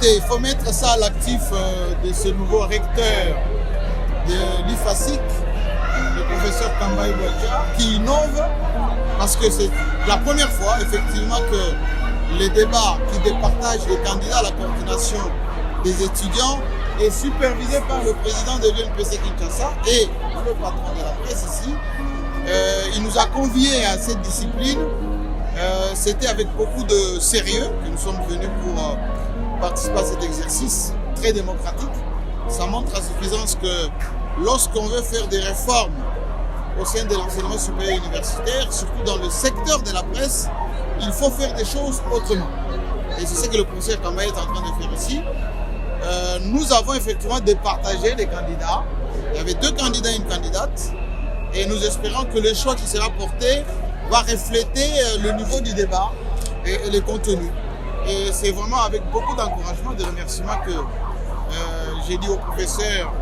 Écoutez, il faut mettre ça à l'actif de ce nouveau recteur de l'IFASIC, le professeur Kambaï Bouacha, qui innove parce que c'est la première fois effectivement que les débats qui départagent les candidats à la coordination des étudiants est supervisé par le président de l'UNPC Kinshasa et le patron de la presse ici. Il nous a conviés à cette discipline. C'était avec beaucoup de sérieux que nous sommes venus pour participer à cet exercice très démocratique. Ça montre à suffisance que lorsqu'on veut faire des réformes au sein de l'enseignement supérieur universitaire, surtout dans le secteur de la presse, il faut faire des choses autrement. Et c'est ce que le professeur Kambaï est en train de faire ici. Nous avons effectivement départagé les candidats. Il y avait 2 candidats et une candidate. Et nous espérons que le choix qui sera porté va refléter le niveau du débat et les contenus. Et c'est vraiment avec beaucoup d'encouragement, de remerciements que j'ai dit au professeur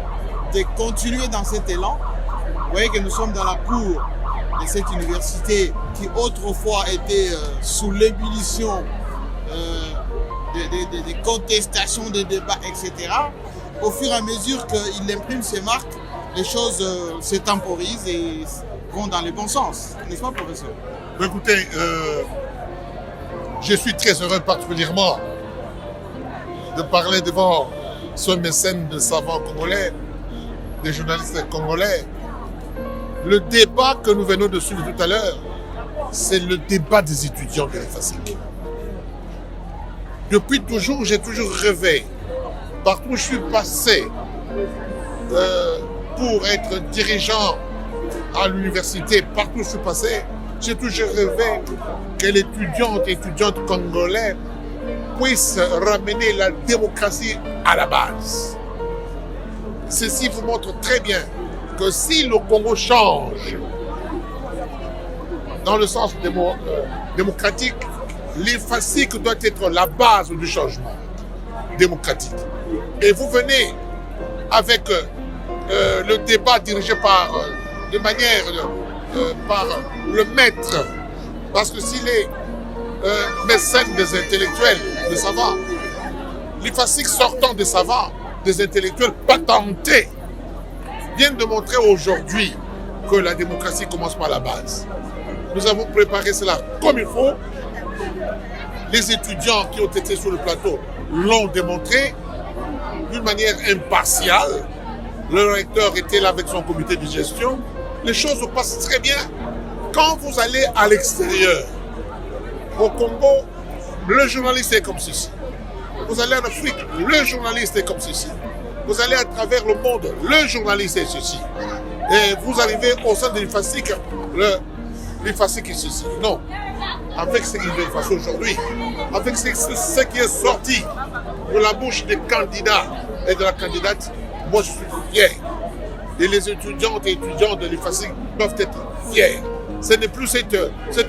de continuer dans cet élan. Vous voyez que nous sommes dans la cour de cette université qui autrefois était sous l'ébullition des contestations, des débats, etc. Au fur et à mesure qu'il imprime ses marques, les choses se temporisent et vont dans le bon sens. N'est-ce pas, professeur? Écoutez, je suis très heureux particulièrement de parler devant ce mécène de savants congolais, des journalistes congolais. Le débat que nous venons de suivre tout à l'heure, c'est le débat des étudiants de l'IFASIC. Depuis toujours, j'ai toujours rêvé, partout où je suis passé, pour être dirigeant à l'université, partout où je suis passé, j'ai toujours rêvé que l'étudiant et étudiante congolais puissent ramener la démocratie à la base. Ceci vous montre très bien que si le Congo change dans le sens démocratique, l'IFASIC doit être la base du changement démocratique. Et vous venez avec le débat dirigé par le maître, parce que s'il est mécène des intellectuels, des savants, l'IFASIC sortant des savants, des intellectuels patentés, vient de montrer aujourd'hui que la démocratie commence par la base. Nous avons préparé cela comme il faut. Les étudiants qui ont été sur le plateau l'ont démontré d'une manière impartiale. Le recteur était là avec son comité de gestion. Les choses passent très bien. Quand vous allez à l'extérieur, au Congo, le journaliste est comme ceci. Vous allez en Afrique, le journaliste est comme ceci. Vous allez à travers le monde, le journaliste est ceci. Et vous arrivez au sein de l'IFASIC, l'IFASIC est ceci. Non. Avec ce qui se passe aujourd'hui, avec ce qui est sorti de la bouche des candidats et de la candidate, moi je suis fier. Et les étudiantes et étudiants de l'IFASIC doivent être fiers. Ce n'est plus cette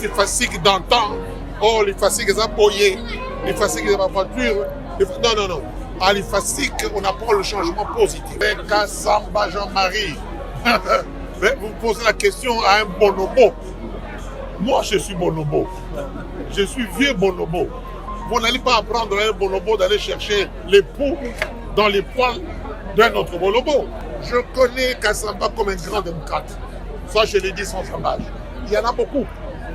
IFASIC d'antan. Oh, l'IFASIC est appuyé, l'IFASIC est ma voiture. Non, non, non. À l'IFASIC, on apprend le changement positif. Kassamba Jean-Marie, vous posez la question à un bonobo. Moi, je suis bonobo. Je suis vieux bonobo. Vous n'allez pas apprendre à un bonobo d'aller chercher les poux dans les poils d'un autre bonobo. Je connais Kassamba comme un grand démocrate. Ça, je l'ai dit sans embâche. Il y en a beaucoup.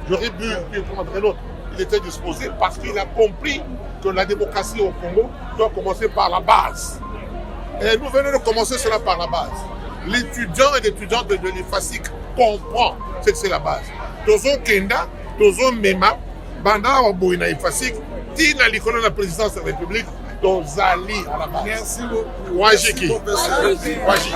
J'aurais pu prendre un autre. Il était disposé parce qu'il a compris que la démocratie au Congo doit commencer par la base. Et nous venons de commencer cela par la base. L'étudiant et l'étudiante de l'IFASIC comprend ce que c'est la base. Tozo Kenda, Tozo Mema, Banda Oboina IFASIC, Tina l'icône de la présidence de la République, Tozali à la base. Merci beaucoup. Wajiki. Merci, professeur. Wajiki.